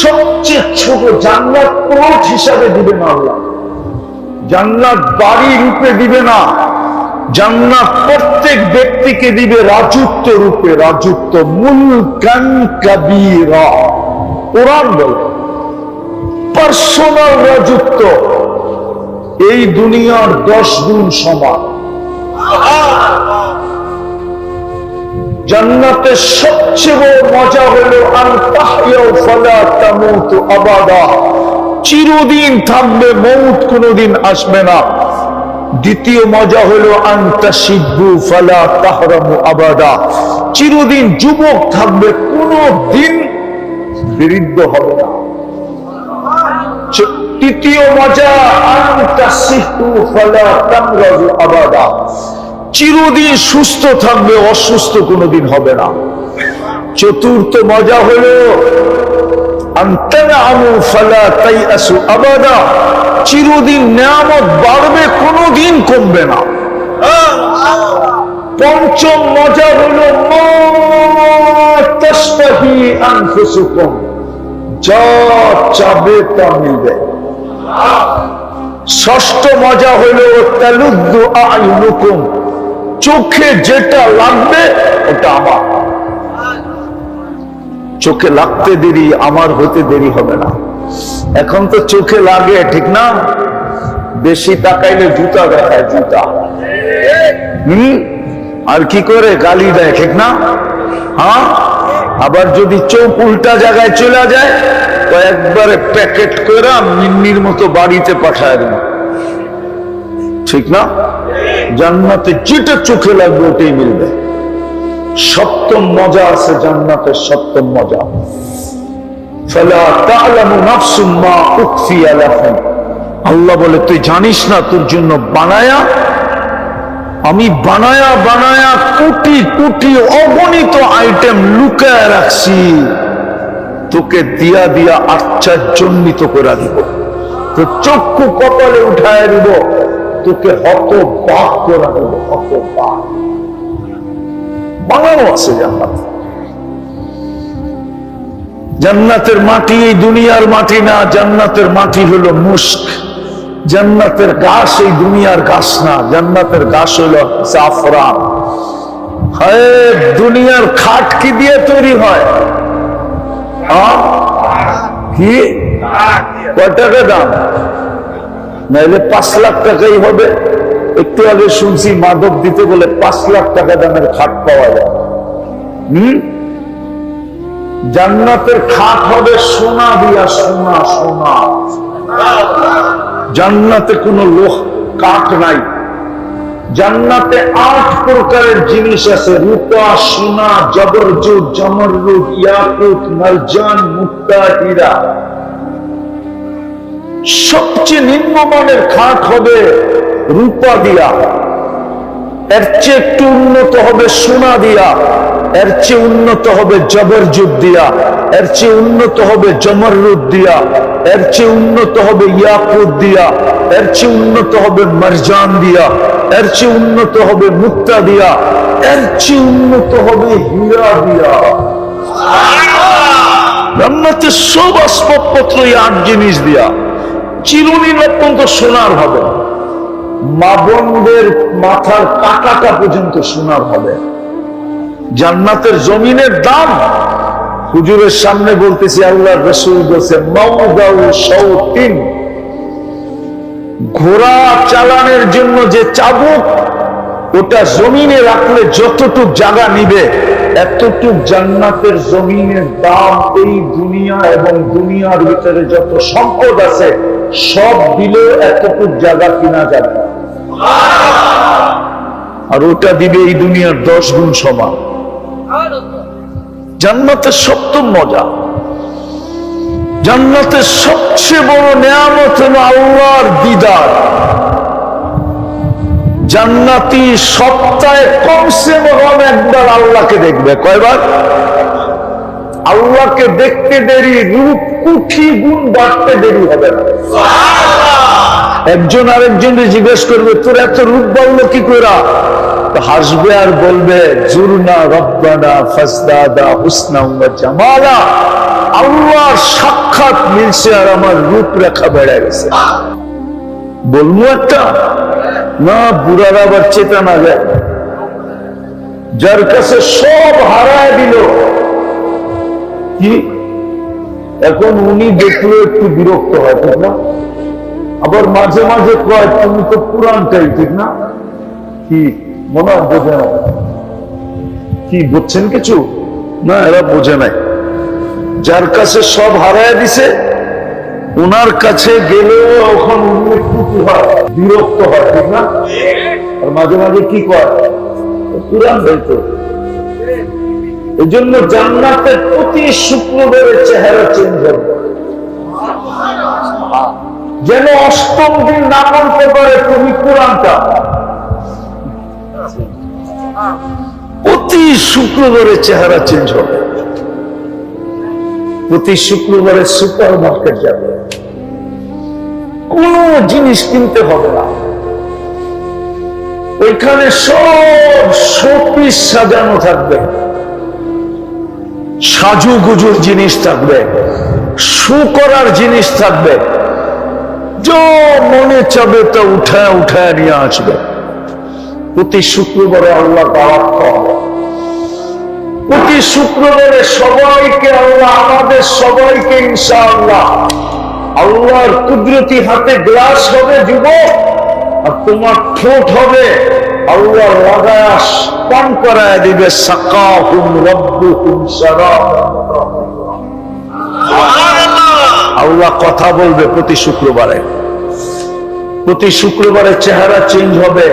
সবচেয়ে ছোট জান্নাত প্লট হিসাবে দিবে না আল্লাহ, জান্নাত বাড়ি রূপে দিবে না, জান্নাত প্রত্যেক ব্যক্তিকে দিবে রাজত্ব রূপে, রাজত্ব, মুলকান কাবীরা। কোরআন বলে পার্সোনাল রাজত্ব এই দুনিয়ার 10 গুণ সমান। জান্নাতের সবচেয়ে বড় মজা হলো আন তাহইয়াউ ফালা তামুতু আবাদা, চিরদিন থাকবে, মউত কোনদিন আসবে না। দ্বিতীয় মজা হলো আন তাশিব্বু ফালা তাহরামু আবাদা, চিরদিন যুবক থাকবে, কোনদিন বৃদ্ধ হবে না। তৃতীয় মজা আন তাসিহু ফালা তামরাজু আবাদা, চিরদিন সুস্থ থাকবে, অসুস্থ কোনদিন হবে না। চতুর্থ মজা হলো আন তানআমু ফালা তাইআসু আবাদা, চিরদিন নিয়ামত বাড়বে, কোনদিন কমবে না। পঞ্চম মজা হলো মা তাশতাহি আনফুসুকুম, যা চাবে তা মিলবে। ষষ্ঠ মজা হলো তালুদ্দু আ'ইনুকুম, চোখে যেটা লাগবে ওটা আমার, চোখে লাগতে দেরি, আমার হতে দেরি হবে না। এখন তো চোখে লাগে, ঠিক না? বেশি তাকাইলে জুতা দেখায়, জুতা। আর কি করে গালি দেয়, ঠিক না? হ্যাঁ, আবার যদি চোখ উল্টা জায়গায় চলে যায় তো একবারে প্যাকেট করে মিন্নির মতো বাড়িতে পাঠায় দেন, ঠিক না? জান্নাতে যেটা চোখে লাগবে ওটাই মিলবে। সপ্তম মজা আছে জান্নাতের, সপ্তম মজা ফালা তা'লামু নাফসুম মা উখফিয়া লাহুম, আল্লাহ বলে তুই জানিস না তোর জন্য বানায়া, আমি বানায়া বানায়া কোটি কোটি অগণিত আইটেম লুকায় রাখছি, তোকে দিয়া দিয়া আশ্চর্যান্বিত করে দিব, তো চক্ষু কপালে উঠায় দিব, তোকে হতবাক করে দেব, হতবাক। বানানো আছে জান্নাত। জান্নাতের মাটি এই দুনিয়ার মাটি না, জান্নাতের মাটি হলো মুস্ক। জান্নাতের ঘাস এই দুনিয়ার ঘাস না, জান্নাতের ঘাস হলো জাফরান। হায়, দুনিয়ার খাট কি দিয়ে তৈরি হয়? কি কয় টাকা দাম? নাইলে 5 লাখ টাকাই হবে। একটু আগে শুনছি মাদক দিতে বলে 5 লাখ টাকা দামের খাট পাওয়া যায়। জান্নাতের খাট হবে সোনা দিয়া, সোনা সোনা। জান্নাতে কোনো লোহ কাঠ নাই। জান্নাতে 8 প্রকারের জিনিস আছে, রূপা, সোনা, জবরজুদ, জমরজুদ, ইয়াকুত, মারজান, মুক্তা, হীরা। সবচেয়ে নিম্নমানের খাট হবে রূপা দিয়া, এর চেয়ে একটু উন্নত হবে সোনা দিয়া, এর চেয়ে উন্নত হবে জবরজুদ দিয়া, এর চেয়ে উন্নত হবে জমরজুদ দিয়া, এর চেয়ে উন্নত হবে ইয়াকুত দিয়া, এর চেয়ে উন্নত হবে মারজান দিয়া, এর চেয়ে উন্নত হবে মুক্তা দিয়া, এর চেয়ে উন্নত হবে হীরা দিয়া। জান্নাতের সব আসবাবপত্র এই 8 জিনিস দিয়া, চিরুনি অত্যন্ত সোনার হবে, মা বোনদের মাথার কাঁটাটা পর্যন্ত সোনার হবে। জান্নাতের জমিনের দাম হুজুরের সামনে বলতেছি, আল্লাহ রাসূল বলেছে মাউদাউ শাওতিন, ঘোড়া চালানোর জন্য যে চাবুক, ওটা জমিনে রাখলে যতটুক জায়গা নিবে এতটুক জান্নাতের জমিনের দাম। এই দুনিয়া এবং দুনিয়ার ভিতরে যত সম্পদ আছে সব দিলেও এতটুক জায়গা কিনা যাবে না, আর ওটা দিবে এই দুনিয়ার 10 গুণ সমান। জান্নাতের সপ্তম মজা, জান্নাতের সবচেয়ে বড় নিয়ামত হলো আল্লাহর দিদার। জান্নাতি সপ্তাহে কমসে কম একবার আল্লাহকে দেখবে। কয়বার? আল্লাহকে দেখতে দেরি, রূপ কোটি গুণ বাড়তে দেরি হবে না। একজন আরেকজনকে জিজ্ঞেস করবে তোর এত রূপ বাড়লো কি করে? তো হাসবে আর বলবে জুরনা রব্বানা ফাজদাদা হুসনা ওয়া জামালা, আল্লাহর সাক্ষাৎ মিলছে আর আমার রূপরেখা বেড়ে গেছে। বলবো একটা না, বুড়ারা আবার চেতা না যায়। যার কাছে সব হারায় দিল, কি এখন উনি দেখলে একটু বিরক্ত হয়, ঠিক না? আবার মাঝে মাঝে কয় তুমি তো পুরানটাই, ঠিক না? কি মনে হয় বোঝে না? কি বুঝছেন কিছু? না, এরা বোঝে নাই। যার কাছে সব হারায় দিছে ওনার কাছে গেলেও ওখান উনি একটু কি হয়, বিরক্ত হয়, ঠিক না? আর মাঝে মাঝে কি কয় পুরান হইতো। এই জন্য জান্নাতের প্রতি শুক্রবারের চেহারা চেঞ্জ হবে, যেন অষ্টম দিন না বলতে পারে তুমি পুরানটা। প্রতি শুক্রবারের চেহারা চেঞ্জ হবে। প্রতি শুক্রবারে সুপার মার্কেট যাবে, কোন জিনিস কিনতে হবে না, ওইখানে সব শোপিস সাজানো থাকবে, সাজুগুজুর জিনিস থাকবে, শু করার জিনিস থাকবে, যা মনে চাবে তা উঠায় উঠায় নিয়ে আসবে। প্রতি শুক্রবারে আল্লাহ দাওয়াত হবে। প্রতি শুক্রবারে সবাইকে আল্লাহ, আমাদের সবাইকে ইনশাআল্লাহ আল্লাহর কুদরতি হাতে গ্লাস হবে যুবক, আর তোমার ঠোঁট হবে আল্লাহ লাগায়া পান করায় দিবে। সাকাহুম রাব্বুহুম শারাবান, আল্লাহ কথা বলবে প্রতি শুক্রবারে। প্রতি শুক্রবারে চেহারা চেঞ্জ হবে।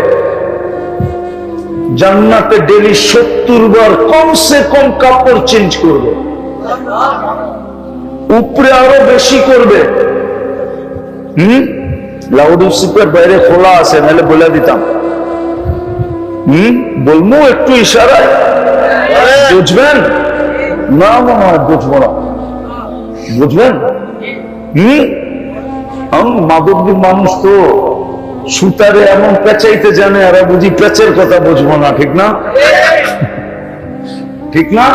জান্নাতে ডেলি 70 বার কমসে কম কাপড় চেঞ্জ করবে, উপরে আরো বেশি করবে। লাউড স্পিকার বাইরে খোলা আছে, নাহলে বলে দিতাম। বলবো একটু ইশারায়, বুঝবেন না? মনে হয় বুঝবো না, বুঝবেন? মাদকী মানুষ তো সুতারে এমন পেঁচাইতে জানে, আর বুঝি পেঁচের কথা বুঝবো না, ঠিক না? ঠিক না?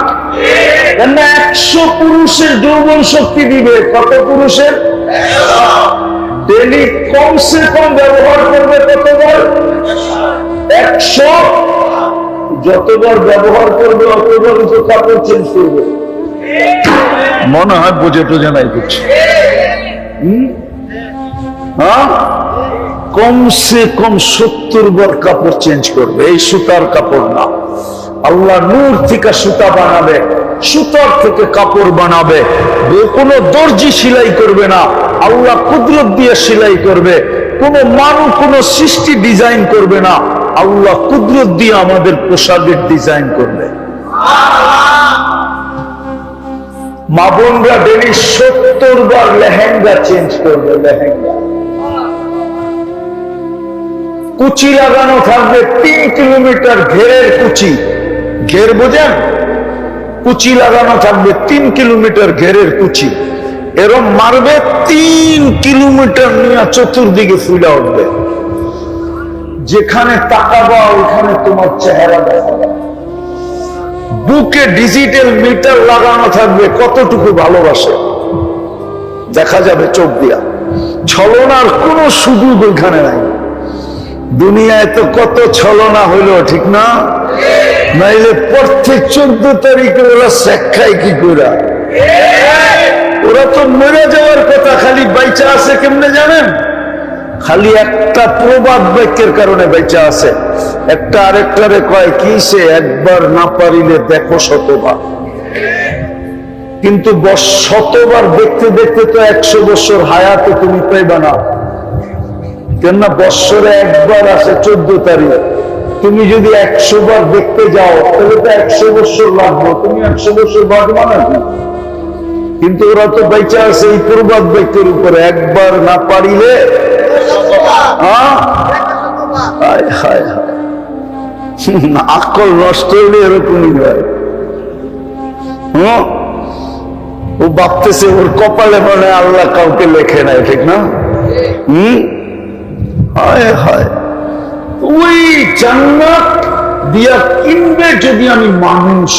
100 পুরুষের যৌবন শক্তি দিবে। কত পুরুষের? ডেলি কমসে কম ব্যবহার করবে কতবার? 100। যতবার ব্যবহার করবে অতবার তো কাপড় চেঞ্জ করবে। মনে হয় বোঝে টোঝে নাই কিছু। কমসে কম 70 বার কাপড় চেঞ্জ করবে। এই সুতার কাপড় না, আল্লাহ নূর থেকে সুতা বানাবে, সুতার থেকে কাপড় বানাবে। কোন দর্জি সেলাই করবে না, আল্লাহ কুদরত দিয়ে সেলাই করবে। কোন মানুষ কোন সৃষ্টি ডিজাইন করবে না, আল্লাহ কুদরত দিয়ে আমাদের পোশাকের ডিজাইন করবে। মা বোনরা ডেলি 70 বার লেহেঙ্গা চেঞ্জ করবে। লেহেঙ্গা কুচি লাগানো থাকবে 3 কিলোমিটার ঘেরের কুচি। ঘের বোঝেন? কুচি লাগানো থাকবে 3 কিলোমিটার ঘেরের কুচি। এরম মারবে 3 কিলোমিটার নিয়ে চতুর্দিকে ফুলে উঠবে। যেখানে তাকাবা ওখানে তোমার চেহারা দেখা যাবে। বুকে ডিজিটাল মিটার লাগানো থাকবে, কতটুকু ভালোবাসে দেখা যাবে চোখ দিয়া। ছলনার কোন সুযোগ ওইখানে নাই। দুনিয়ায় তো কত ছলনা হইল, ঠিক না? নাইলে প্রত্যেক 14 তারিখে ওরা শেখায় কি করে? ওরা তো মরে যাওয়ার কথা, খালি বাইচা আছে কেমনে জানেন? খালি একটা প্রবাদ বাক্যের কারণে বেঁচে আছে। একটা আরেকটারে কয় কি, সে একবার না পারিলে দেখো শতবার। কিন্তু 100বার দেখতে দেখতে তো 100 বছর হায়াতে তুমি পাইবা না। কেননা বৎসরে একবার আসে 14 তারিখ। তুমি যদি 100 বার দেখতে যাও তাহলে তো 100 বছর লাগবে। তুমি 100 বছর বাঁচবা নাকি? কিন্তু ওরা তো বেঁচে আছে এই প্রবাদ বাক্যের উপরে, একবার না পারিলে। আকল নষ্ট হইলে এরকমই হয়। ও ভাবতেছে ওর কপালে মনে আল্লাহ কাউকে লেখে নাই, ঠিক না? হায় হায়, ওই জান্নাত দিয়া কিনবে যদি আমি মানুষ।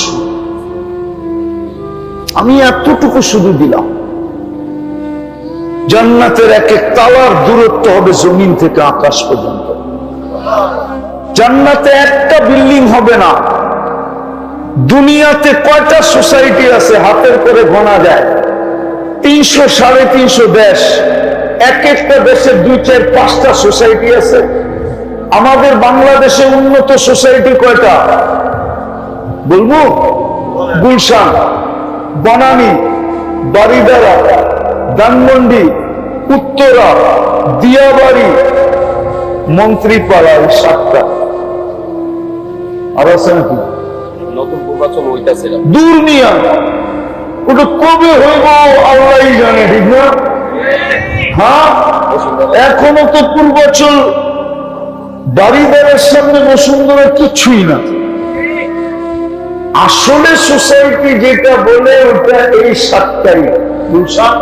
আমি এতটুকু শুধু দিলাম, জান্নাতের এক এক তালার দূরত্ব হবে জমিন থেকে আকাশ পর্যন্ত। জান্নাতে একটা বিল্ডিং হবে না। দুনিয়াতে কয়টা সোসাইটি আছে হাতের করে গোনা যায়, 300 350 দেশ, এক একটা দেশে 2-4-5টা সোসাইটি আছে। আমাদের বাংলাদেশে উন্নত সোসাইটি কয়টা বলবো? গুলশান, বনানী, বারিদারা, ধানমন্ডি, উত্তরা, দিয়াবাড়ি, মন্ত্রীপাড়া, 7টা। আর আছে নাকি? নতুন নির্বাচন হইতাছে না, দূর নিয়া ওটা কবে হইব আল্লাহই জানে, ঠিক না? হ্যাঁ, এখনো তো পূর্বাচল বাড়িদারের সামনে বসুন্ধরা কিছুই না। আসলে সোসাইটি যেটা বলে ওটা এই 7টাই, গুলশান,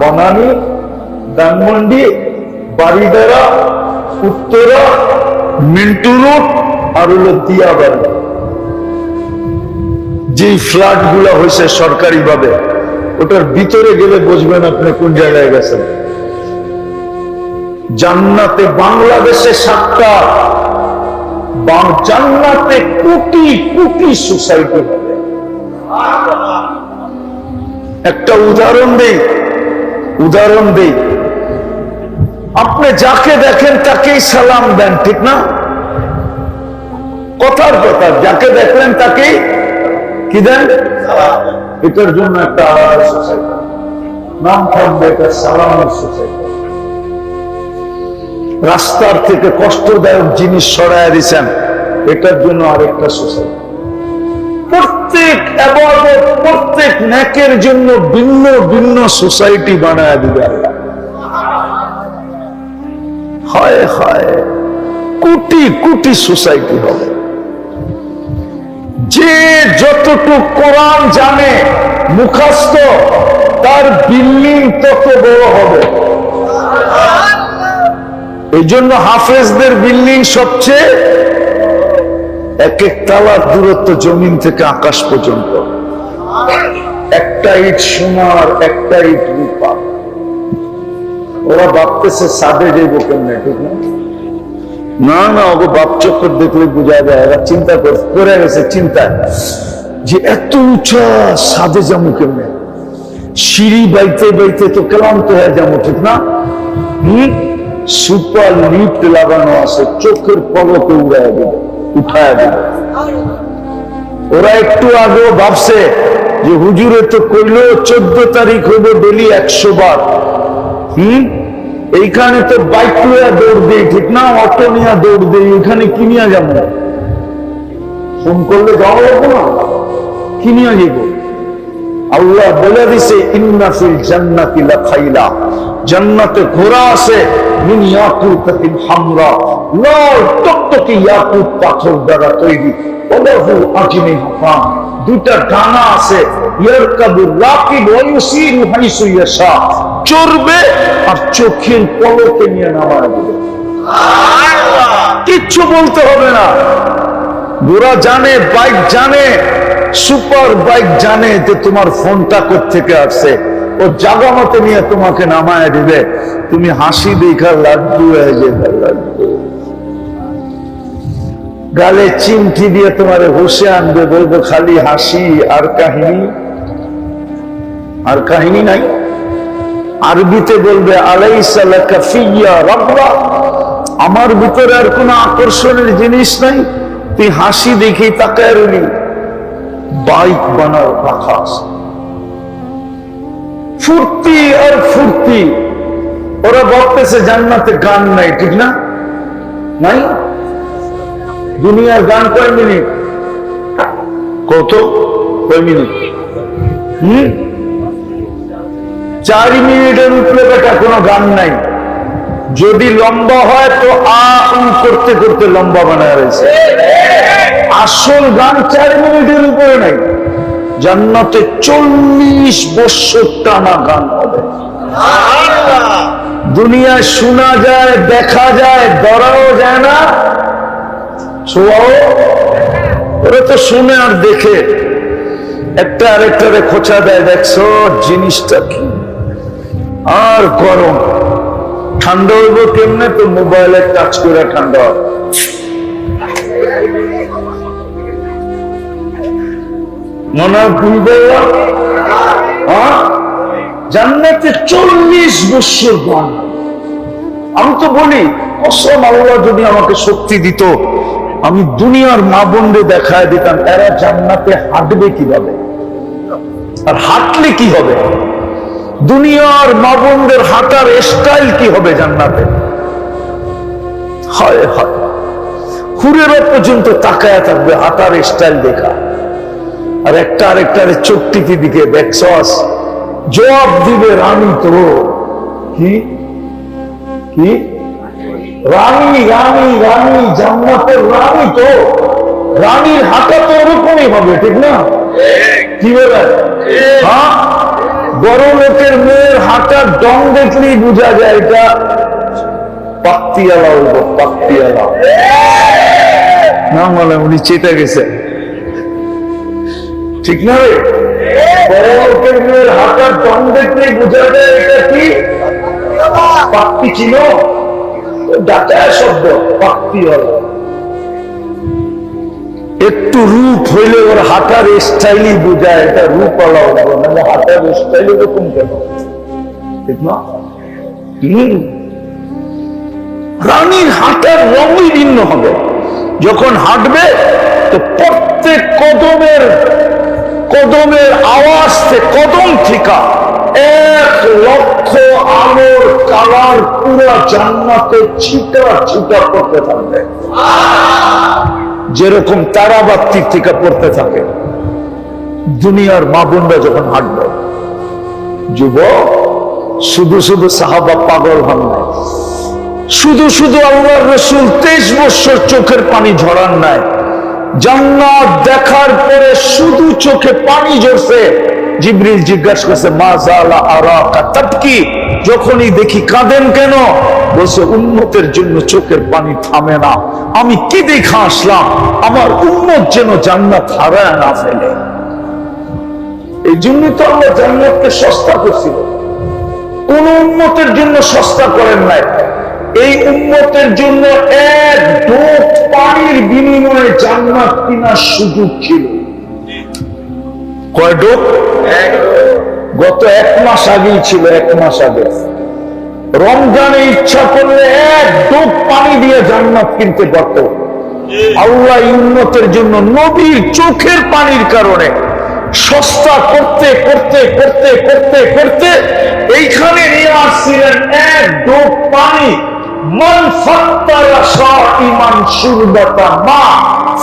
বনানী, ধানমন্ডি, বাড়িদারা, উত্তরা, মিন্টু রোড আর হলো দিয়াবাড়ি। যে ফ্ল্যাট গুলা হয়েছে সরকারি ভাবে, ওটার ভিতরে গেলে বুঝবেন আপনি কোন জায়গায় গেছেন। জান্নাতে বাংলাদেশে 7টা, জান্নাতে কোটি কোটি সোসাইটি হবে। একটা উদাহরণ দেই, আপনি যাকে দেখেন তাকেই সালাম দেন, ঠিক না? কথার কথা, যাকে দেখলেন তাকেই কি দেন? এটার জন্য একটা আলাদা সোসাইটি নাম থাকবে, এটা সালামের সোসাইটি। রাস্তার থেকে কষ্টদায়ক জিনিস সরাইয়া দিচ্ছেন, এটার জন্য আরেকটা সোসাইটি। প্রত্যেক ইবাদত, প্রত্যেক নেকের জন্য ভিন্ন ভিন্ন সোসাইটি বানায় দিবে আল্লাহ। হায় হায়, কোটি কোটি সোসাইটি হবে। যে যতটুকু কোরআন জানে মুখস্থ, তার বিল্ডিং তত বড় হবে। এই জন্য হাফেজদের বিল্ডিং সবচেয়ে এক এক তালার দূরত্ব জমিন থেকে আকাশ পর্যন্ত। একটা ইট সোনার, একটা ইট রূপা। ওরা ভাবতেছে সাদে যাইব কেমনে, ঠিক না? না না, ওকে বাপ চক্কর দেখলে বোঝা যায়, এরা চিন্তা করে গেছে চিন্তায় যে এত উঁচা সাদে যাবো কেমনে, সিঁড়ি বাইতে বাইতে তো ক্লান্ত হয়ে যাবো, ঠিক না? সুপার লিফট লাগানো আছে, চোখের পলকে উঠায় দেবে। ওরা একটু আগেও ভাবছে যে হুজুরে তো কইলো 14 তারিখ হইব ডেলি 100 বার। এইখানে তো বাইক নিয়ে দৌড় দেই, ঠিক না? অটো নিয়ে দৌড় দেই, এখানে কি নিয়ে যাবো? ফোন করলে যাওয়া লাগবো না, কি নিয়ে যাব? আল্লাহ বলে দিছে ইন্না ফিল জান্নাতি লাখাইলা, জান্নাতে ঘোড়া আছে মিন ইয়াকুতাতিন হামরা, লাল টকটকে ইয়াকুত পাথর দ্বারা তৈরি। ওয়ালাহু আজনিহাতান, 2টা ডানা আছে। ইয়ারকাবুর রাকিব ওয়া ইউসিরু হাইসু ইয়াশা, চড়বে আর চোখের পলকে নিয়ে নামায় দেবে। কিচ্ছু বলতে হবে না। ঘোড়া জানে, বাইক জানে, সুপার বাইক জানে যে তোমার ফোনটা কোত্থেকে আসছে, ও জায়গা মতো নিয়ে তোমাকে নামায় দিবে। তুমি হাসি দেখা লাড্ডু হয়ে যেতে, লাড্ডু গালে চিমটি দিয়ে তোমার হোসে আনবে, বলবো খালি হাসি আর কাহিনী নাই। আরবিতে বলবে আলাইসা লাকা ফিয়া রাব্বা, আমার ভিতরে আর কোন আকর্ষণের জিনিস নাই, তুই হাসি দেখেই তাকায় রইলি। বাইক বানার রাখা আছে, ফুর্তি আর ফুর্তি। ওরা ভাবতেছে জান্নাতে গান নাই, ঠিক না? নাই। দুনিয়ার গান কয় মিনিট? কত? কয় মিনিট? 4 মিনিটের উপরে বেটা কোনো গান নাই। যদি লম্বা হয় তো আ উ করতে করতে লম্বা বানায় রয়েছে। আসল গান 4 মিনিটের উপরে নাই। জান্নাতে 40 বছর টানা গান হবে। দুনিয়ায় শোনা যায়, দেখা যায়, ধরাও যায় না, ছোঁয়াও, ওরা তো শুনে আর দেখে, একটা আরেকটারে খোঁচা দেয়, দেখছো জিনিসটা কি। আর গরম, ঠান্ডা হইব কেমনে? তো মোবাইলে টাচ করে ঠান্ডা হবে। মনে হয় ভুল বললাম? হ্যাঁ, জান্নাতে 40 বছর বান। আমি তো বলি, কসম আল্লাহ যদি আমাকে শক্তি দিত, আমি দুনিয়ার মা বোনদের দেখায় দিতাম এরা জান্নাতে হাঁটবে কিভাবে, আর হাঁটলে কি হবে, দুনিয়ার মা বোনদের হাঁটার স্টাইল কি হবে জান্নাতে। হায় হায়, হুরেরা পর্যন্ত তাকায়া থাকবে হাঁটার স্টাইল দেখা, আর একটা আরেকটারে চোখ টিপি দিকে দেখছস, জবাব দিবে রানী তো কি কি রানী, রানী রানী, জান্নাতের রানী তো, রানীর হাঁটা তো ওরকমই হবে, ঠিক না? কি বলেন? হ্যাঁ, বড় লোকের মেয়ের হাঁটার ডং দেখলেই বোঝা যায় এটা পাত্তিয়ালা হইব, পাত্তিয়ালা। না বলে উনি চেটে গেছে, ঠিক না রে? বড় লোকের মেয়ের হাঁটার ডং দেখলেই বোঝা যায় এটা কি পাত্তি ছিল, ডাকায় শব্দ পাত্তিওয়ালা। একটু রূপ হইলে ওর হাঁটার স্টাইলই বোঝায় এটা রূপওয়ালা হলো, মানে হাঁটার স্টাইল এরকম কেন, ঠিক না? রানীর হাঁটার রঙই ভিন্ন হবে, যখন হাঁটবে তো প্রত্যেক কদমের কদমের আওয়াজ কদম ঠিকা 1,00,000 আলোর কালার পুরা জান্নাতে ছিটা ছিটা পড়তে থাকবে, যেরকম তারাবাতির থেকে পড়তে থাকে দুনিয়ার মা বোনরা যখন হাঁটবে। যুবক, শুধু শুধু সাহাবা পাগল হন নাই, শুধু শুধু আল্লাহর রাসূল 23 বছর চোখের পানি ঝরান নাই, জান্নাত দেখার পরে শুধু চোখে পানি ঝরছে। জিবরিল জিজ্ঞাসা করছে, মা জালা আরাকা তাবকি, যখনই দেখি কাঁদেন কেন? বলছে উম্মতের জন্য চোখের পানি থামে না, আমি কি দেখা আসলাম, আমার উম্মত যেন জান্নাত হারায় না ফেলে। এই জন্য তো আল্লাহ জান্নাতকে সস্তা করছিল, কোন উম্মতের জন্য সস্তা করেন নাই। এই উম্মতের জন্য এক ঢোক পানির বিনিময়ে জান্নাত কিনার সুযোগ ছিল। কয় ঢোক? গত 1 মাস আগেই ছিল, 1 মাস আগে রমজানে ইচ্ছা করলে এক ঢোক পানি দিয়ে জান্নাত কিনতে পারত। আল্লাহ উম্মতের জন্য নবীর চোখের পানির কারণে সস্তা করতে করতে করতে করতে করতে এইখানে নিয়ে আসছিলেন এক ঢোক পানি। মান ফাত্তারা শাইমান শুরবাতা মা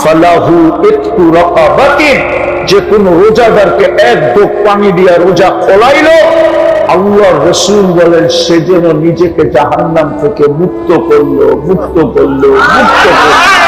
ফালাহু ইতকু রাকাবাতিন, যে কোন রোজাদারকে এক ঢোক পানি দিয়া রোজা খোলাইলো, আল্লাহর রাসূল বলেন সে যেন নিজেকে জাহান্নাম থেকে মুক্ত করলো, মুক্ত করলো, মুক্ত করলো।